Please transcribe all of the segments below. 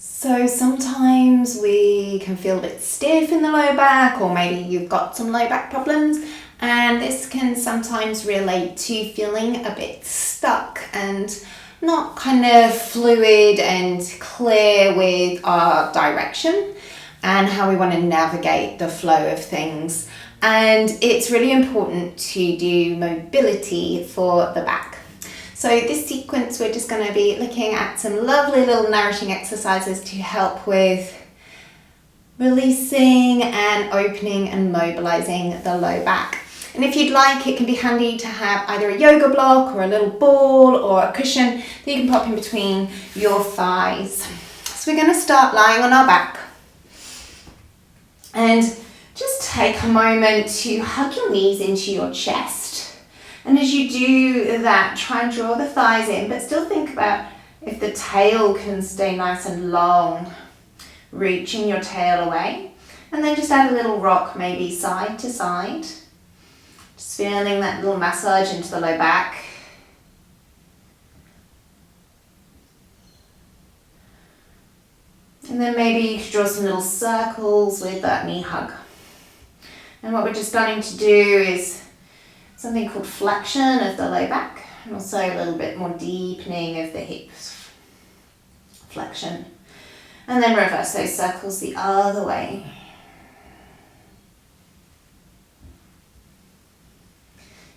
So sometimes we can feel a bit stiff in the low back, or maybe you've got some low back problems, and this can sometimes relate to feeling a bit stuck and not kind of fluid and clear with our direction and how we want to navigate the flow of things. And it's really important to do mobility for the back. So this sequence, we're just going to be looking at some lovely little nourishing exercises to help with releasing and opening and mobilizing the low back. And if you'd like, it can be handy to have either a yoga block or a little ball or a cushion that you can pop in between your thighs. So we're going to start lying on our back. And just take a moment to hug your knees into your chest. And as you do that, try and draw the thighs in, but still think about if the tail can stay nice and long, reaching your tail away. And then just add a little rock, maybe side to side. Just feeling that little massage into the low back. And then maybe you could draw some little circles with that knee hug. And what we're just starting to do is something called flexion of the low back, and also a little bit more deepening of the hips. Flexion. And then reverse those circles the other way.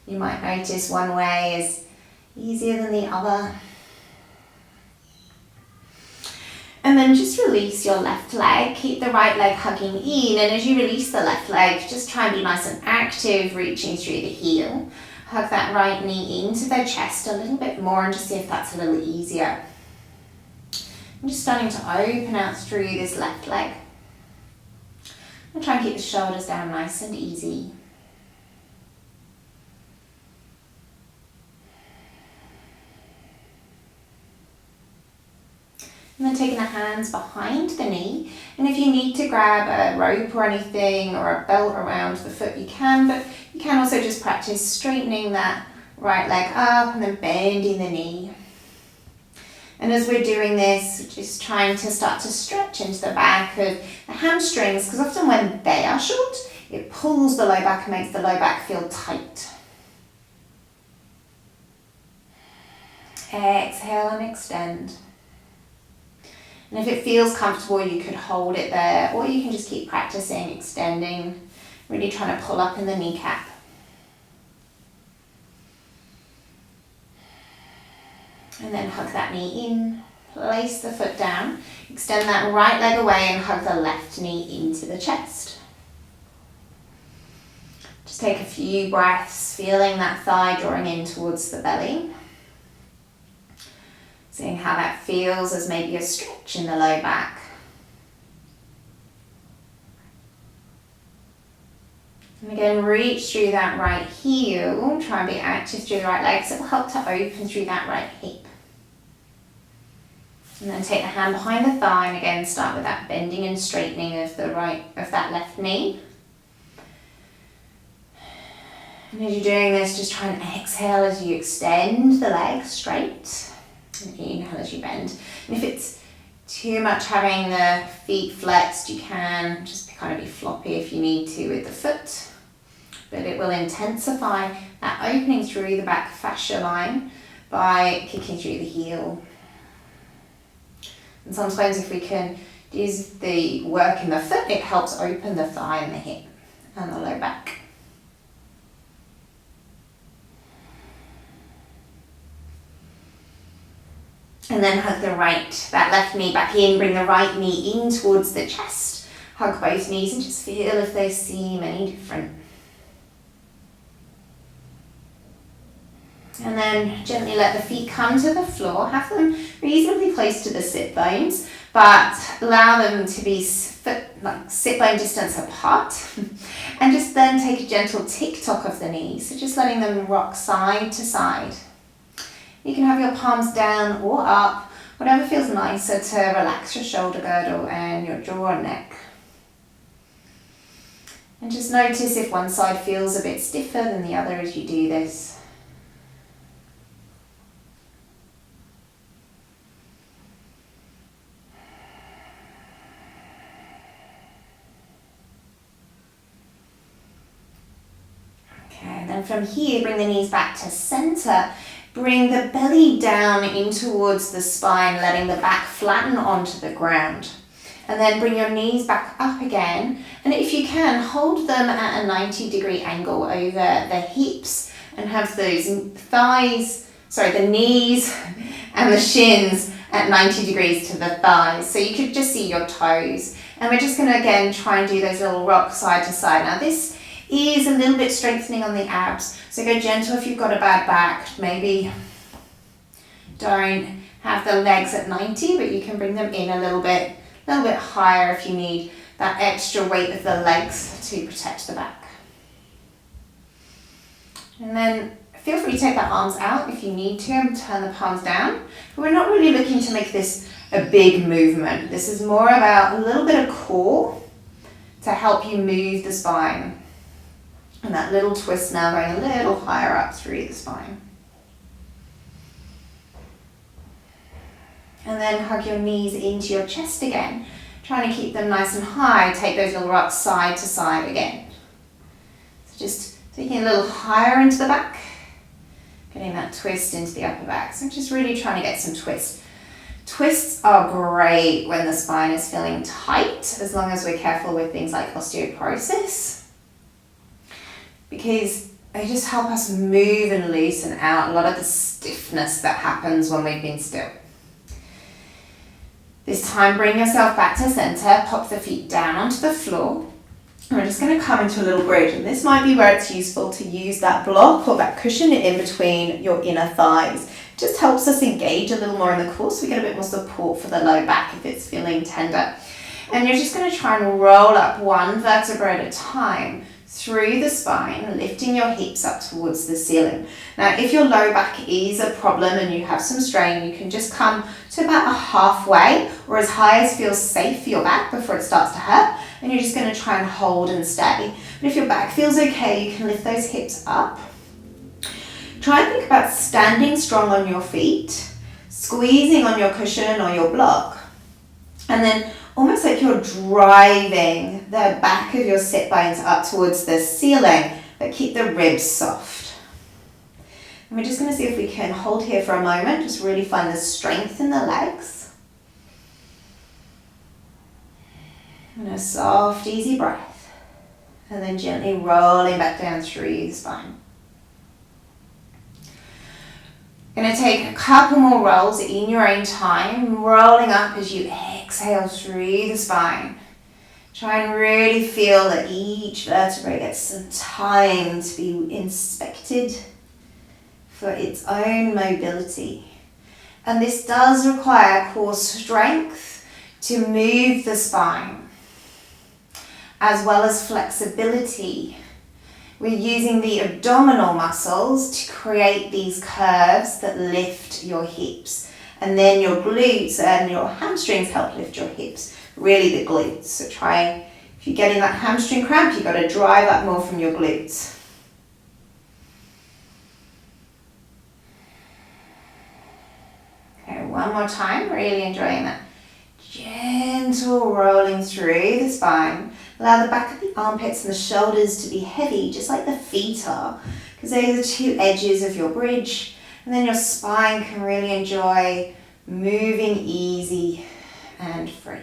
You might notice one way is easier than the other. And then just release your left leg. Keep the right leg hugging in, and as you release the left leg, just try and be nice and active, reaching through the heel. Hug that right knee into the chest a little bit more and just see if that's a little easier. I'm just starting to open out through this left leg. And try and keep the shoulders down nice and easy. And then taking the hands behind the knee, and if you need to grab a rope or anything or a belt around the foot, you can, but you can also just practice straightening that right leg up and then bending the knee. And as we're doing this, just trying to start to stretch into the back of the hamstrings, because often when they are short, it pulls the low back and makes the low back feel tight. Exhale and extend. And if it feels comfortable, you could hold it there, or you can just keep practicing extending, really trying to pull up in the kneecap. And then hug that knee in, place the foot down, extend that right leg away and hug the left knee into the chest. Just take a few breaths, feeling that thigh drawing in towards the belly. Seeing how that feels as maybe a stretch in the low back. And again, reach through that right heel. Try and be active through the right leg, so it will help to open through that right hip. And then take the hand behind the thigh, and again start with that bending and straightening of that left knee. And as you're doing this, just try and exhale as you extend the leg straight. And inhale as you bend. And if it's too much having the feet flexed, you can just kind of be floppy if you need to with the foot. But it will intensify that opening through the back fascia line by kicking through the heel. And sometimes if we can use the work in the foot, it helps open the thigh and the hip and the low back. And then hug that left knee back in, bring the right knee in towards the chest. Hug both knees and just feel if they seem any different. And then gently let the feet come to the floor. Have them reasonably close to the sit bones, but allow them to be sit bone distance apart. And just then take a gentle tick-tock of the knees. So just letting them rock side to side. You can have your palms down or up, whatever feels nicer to relax your shoulder girdle and your jaw and neck. And just notice if one side feels a bit stiffer than the other as you do this. And from here, bring the knees back to center. Bring the belly down in towards the spine, letting the back flatten onto the ground. And then bring your knees back up again. And if you can, hold them at a 90-degree angle over the hips and have those the knees and the shins at 90 degrees to the thighs. So you could just see your toes. And we're just going to, again, try and do those little rocks side to side. Now this is a little bit strengthening on the abs. So go gentle if you've got a bad back. Maybe don't have the legs at 90, but you can bring them in a little bit higher if you need that extra weight of the legs to protect the back. And then feel free to take the arms out if you need to and turn the palms down. But we're not really looking to make this a big movement. This is more about a little bit of core to help you move the spine. And that little twist now going a little higher up through the spine. And then hug your knees into your chest again. Trying to keep them nice and high. Take those little rocks side to side again. So just taking a little higher into the back. Getting that twist into the upper back. So just really trying to get some twist. Twists are great when the spine is feeling tight, as long as we're careful with things like osteoporosis. Because they just help us move and loosen out a lot of the stiffness that happens when we've been still. This time, bring yourself back to center, pop the feet down onto the floor. And we're just going to come into a little bridge, and this might be where it's useful to use that block or that cushion in between your inner thighs. It just helps us engage a little more in the core, so we get a bit more support for the low back if it's feeling tender. And you're just going to try and roll up one vertebra at a time through the spine, lifting your hips up towards the ceiling. Now, if your low back is a problem and you have some strain, you can just come to about a halfway or as high as feels safe for your back before it starts to hurt. And you're just going to try and hold and stay. But if your back feels okay, you can lift those hips up. Try and think about standing strong on your feet, squeezing on your cushion or your block, and then almost like you're driving the back of your sit bones up towards the ceiling, but keep the ribs soft. And we're just going to see if we can hold here for a moment, just really find the strength in the legs. And a soft, easy breath. And then gently rolling back down through the spine. Going to take a couple more rolls in your own time, rolling up as you exhale through the spine. Try and really feel that each vertebra gets some time to be inspected for its own mobility. And this does require core strength to move the spine, as well as flexibility. We're using the abdominal muscles to create these curves that lift your hips. And then your glutes and your hamstrings help lift your hips. Really the glutes. So try, if you're getting that hamstring cramp, you've got to drive up more from your glutes. Okay, one more time. Really enjoying that. Gentle rolling through the spine. Allow the back of the armpits and the shoulders to be heavy, just like the feet are, because they're the two edges of your bridge. And then your spine can really enjoy moving easy and free.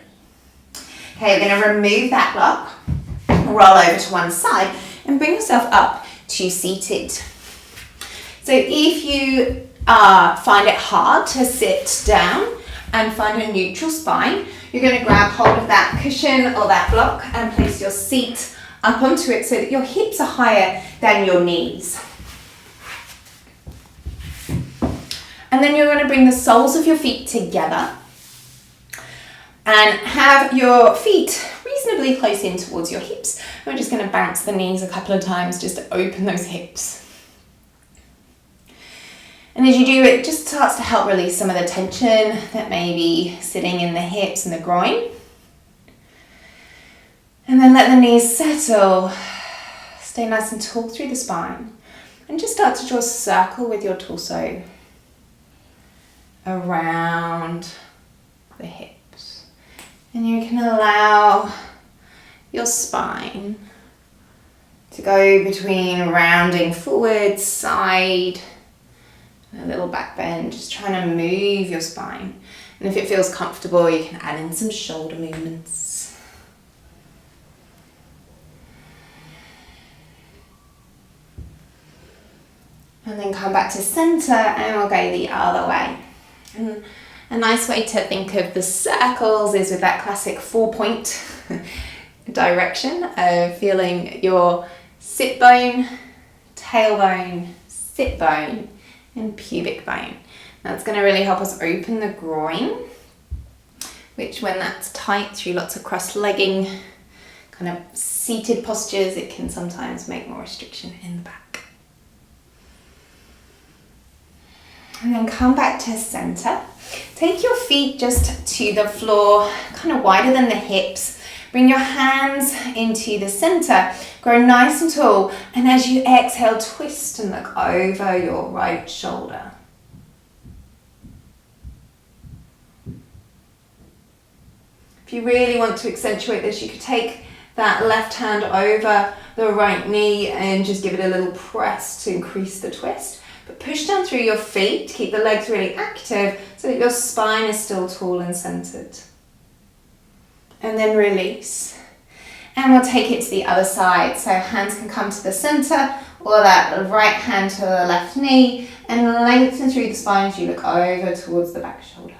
Okay, we're going to remove that block, roll over to one side, and bring yourself up to seated. So if you find it hard to sit down and find a neutral spine, you're going to grab hold of that cushion or that block and place your seat up onto it so that your hips are higher than your knees. And then you're going to bring the soles of your feet together and have your feet reasonably close in towards your hips. We're just going to bounce the knees a couple of times just to open those hips. And as you do, it just starts to help release some of the tension that may be sitting in the hips and the groin. And then let the knees settle. Stay nice and tall through the spine. And just start to draw a circle with your torso around the hips. And you can allow your spine to go between rounding forward, side, and a little back bend, just trying to move your spine. And if it feels comfortable, you can add in some shoulder movements. And then come back to center and we'll go the other way. And a nice way to think of the circles is with that classic 4-point direction of feeling your sit bone, tailbone, sit bone, and pubic bone. That's going to really help us open the groin, which when that's tight through lots of cross-legging, kind of seated postures, it can sometimes make more restriction in the back. And then come back to center. Take your feet just to the floor, kind of wider than the hips. Bring your hands into the center. Grow nice and tall. And as you exhale, twist and look over your right shoulder. If you really want to accentuate this, you could take that left hand over the right knee and just give it a little press to increase the twist. But push down through your feet, keep the legs really active so that your spine is still tall and centered. And then release. And we'll take it to the other side. So hands can come to the center or that right hand to the left knee and lengthen through the spine as you look over towards the back shoulder.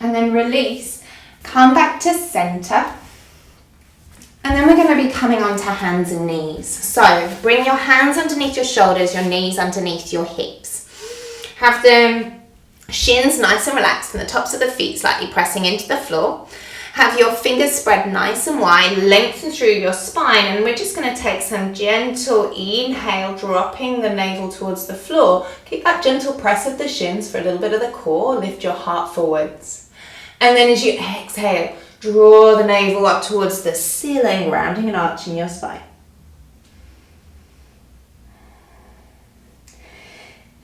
And then release. Come back to center. And then we're going to be coming onto hands and knees. So bring your hands underneath your shoulders, your knees underneath your hips. Have the shins nice and relaxed and the tops of the feet slightly pressing into the floor. Have your fingers spread nice and wide, lengthen through your spine, and we're just going to take some gentle inhale, dropping the navel towards the floor. Keep that gentle press of the shins for a little bit of the core, lift your heart forwards. And then as you exhale, draw the navel up towards the ceiling, rounding and arching your spine.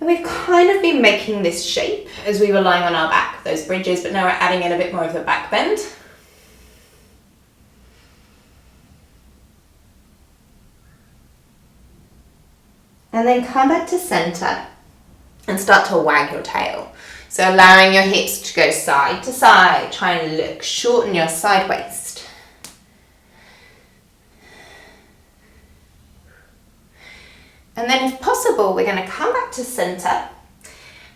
And we've kind of been making this shape as we were lying on our back, those bridges, but now we're adding in a bit more of the back bend. And then come back to center and start to wag your tail. So allowing your hips to go side to side, trying to look, shorten your side waist. And then if possible, we're going to come back to center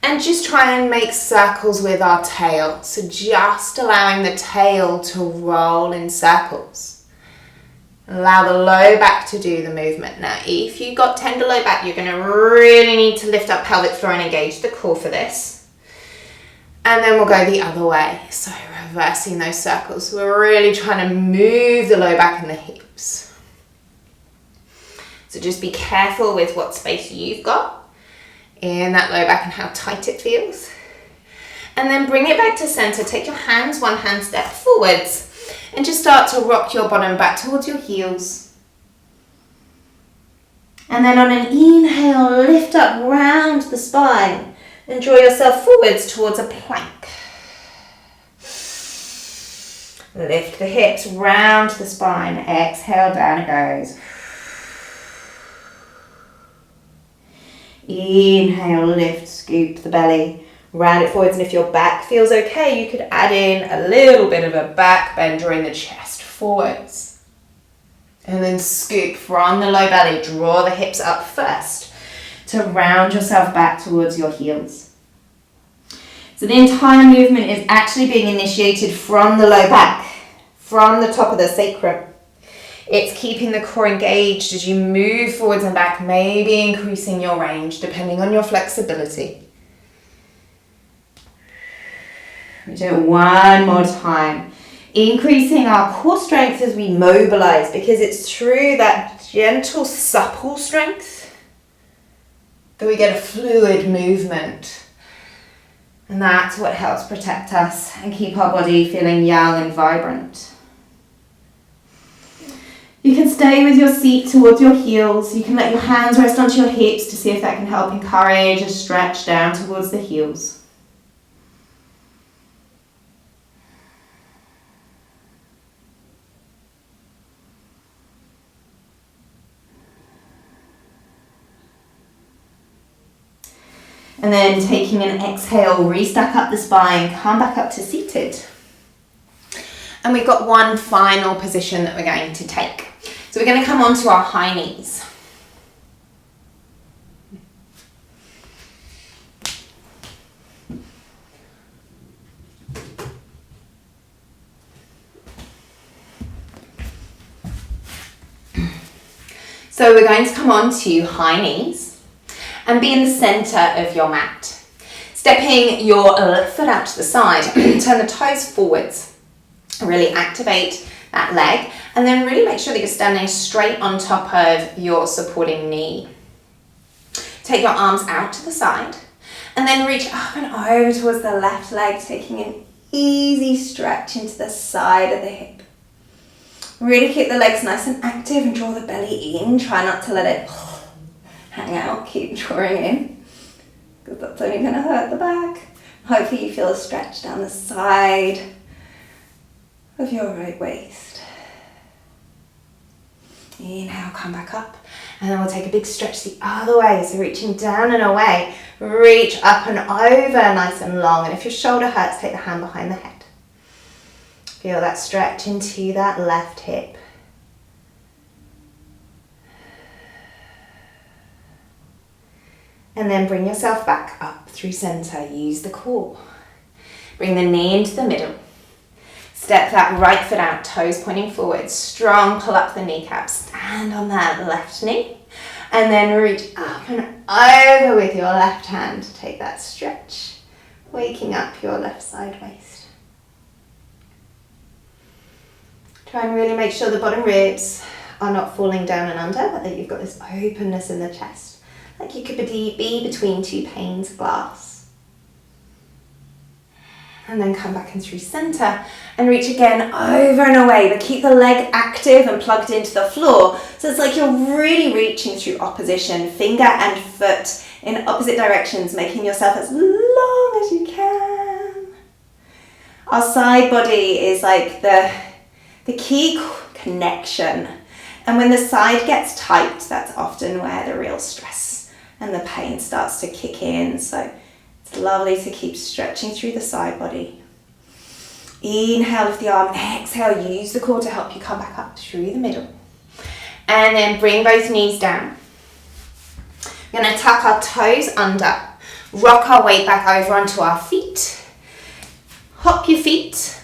and just try and make circles with our tail. So just allowing the tail to roll in circles. Allow the low back to do the movement. Now, if you've got tender low back, you're going to really need to lift up pelvic floor and engage the core for this. And then we'll go the other way. So reversing those circles. We're really trying to move the low back and the hips. So just be careful with what space you've got in that low back and how tight it feels. And then bring it back to center. Take your hands, one hand step forwards, and just start to rock your bottom back towards your heels. And then on an inhale, lift up round the spine. And draw yourself forwards towards a plank. Lift the hips round the spine. Exhale, down it goes. Inhale, lift, scoop the belly. Round it forwards, and if your back feels okay, you could add in a little bit of a back bend, drawing the chest forwards. And then scoop from the low belly. Draw the hips up first to round yourself back towards your heels. So the entire movement is actually being initiated from the low back, from the top of the sacrum. It's keeping the core engaged as you move forwards and back, maybe increasing your range depending on your flexibility. We do it one more time. Increasing our core strength as we mobilize, because it's through that gentle, supple strength that we get a fluid movement. And that's what helps protect us and keep our body feeling young and vibrant. You can stay with your seat towards your heels. You can let your hands rest onto your hips to see if that can help encourage a stretch down towards the heels. And then taking an exhale, re-stack up the spine, come back up to seated. And we've got one final position that we're going to take. So we're going to come onto our high knees. So we're going to come onto high knees and be in the center of your mat. Stepping your left foot out to the side, turn the toes forwards, really activate that leg, and then really make sure that you're standing straight on top of your supporting knee. Take your arms out to the side, and then reach up and over towards the left leg, taking an easy stretch into the side of the hip. Really keep the legs nice and active and draw the belly in. Try not to let it hang out. Keep drawing in, because that's only going to hurt the back. Hopefully you feel a stretch down the side of your right waist. Inhale, come back up. And then we'll take a big stretch the other way. So reaching down and away. Reach up and over, nice and long. And if your shoulder hurts, take the hand behind the head. Feel that stretch into that left hip. And then bring yourself back up through center. Use the core. Bring the knee into the middle. Step that right foot out, toes pointing forward. Strong, pull up the kneecaps. Stand on that left knee. And then reach up and over with your left hand. Take that stretch, waking up your left side waist. Try and really make sure the bottom ribs are not falling down and under, but that you've got this openness in the chest, like you could be between two panes of glass. And then come back in through center and reach again over and away, but keep the leg active and plugged into the floor. So it's like you're really reaching through opposition, finger and foot in opposite directions, making yourself as long as you can. Our side body is like the key connection. And when the side gets tight, that's often where the real stress and the pain starts to kick in. So it's lovely to keep stretching through the side body. Inhale, lift the arm. Exhale, use the core to help you come back up through the middle. And then bring both knees down. We're going to tuck our toes under. Rock our weight back over onto our feet. Hop your feet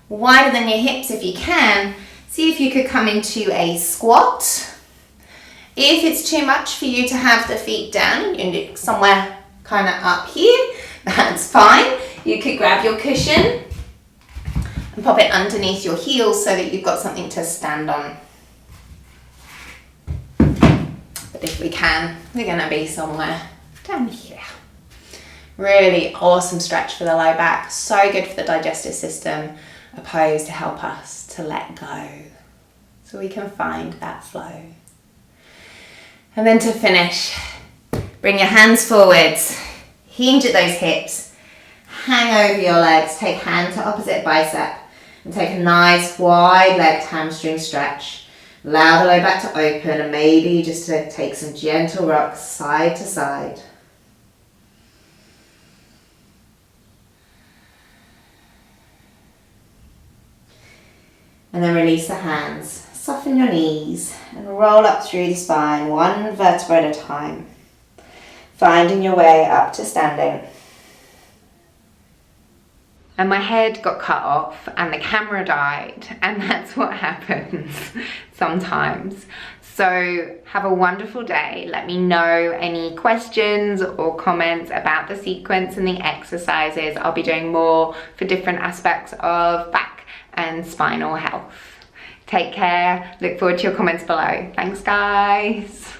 wider than your hips if you can. See if you could come into a squat. If it's too much for you to have the feet down, you're somewhere kind of up here, that's fine. You could grab your cushion and pop it underneath your heels so that you've got something to stand on. But if we can, we're going to be somewhere down here. Really awesome stretch for the low back. So good for the digestive system. A pose to help us to let go so we can find that flow. And then to finish, bring your hands forwards, hinge at those hips, hang over your legs, take hand to opposite bicep and take a nice wide legged hamstring stretch. Allow the low back to open and maybe just to take some gentle rocks side to side. And then release the hands, soften your knees and roll up through the spine, one vertebra at a time, finding your way up to standing. And my head got cut off and the camera died, and that's what happens sometimes. So have a wonderful day. Let me know any questions or comments about the sequence and the exercises. I'll be doing more for different aspects of back and spinal health. Take care. Look forward to your comments below. Thanks, guys.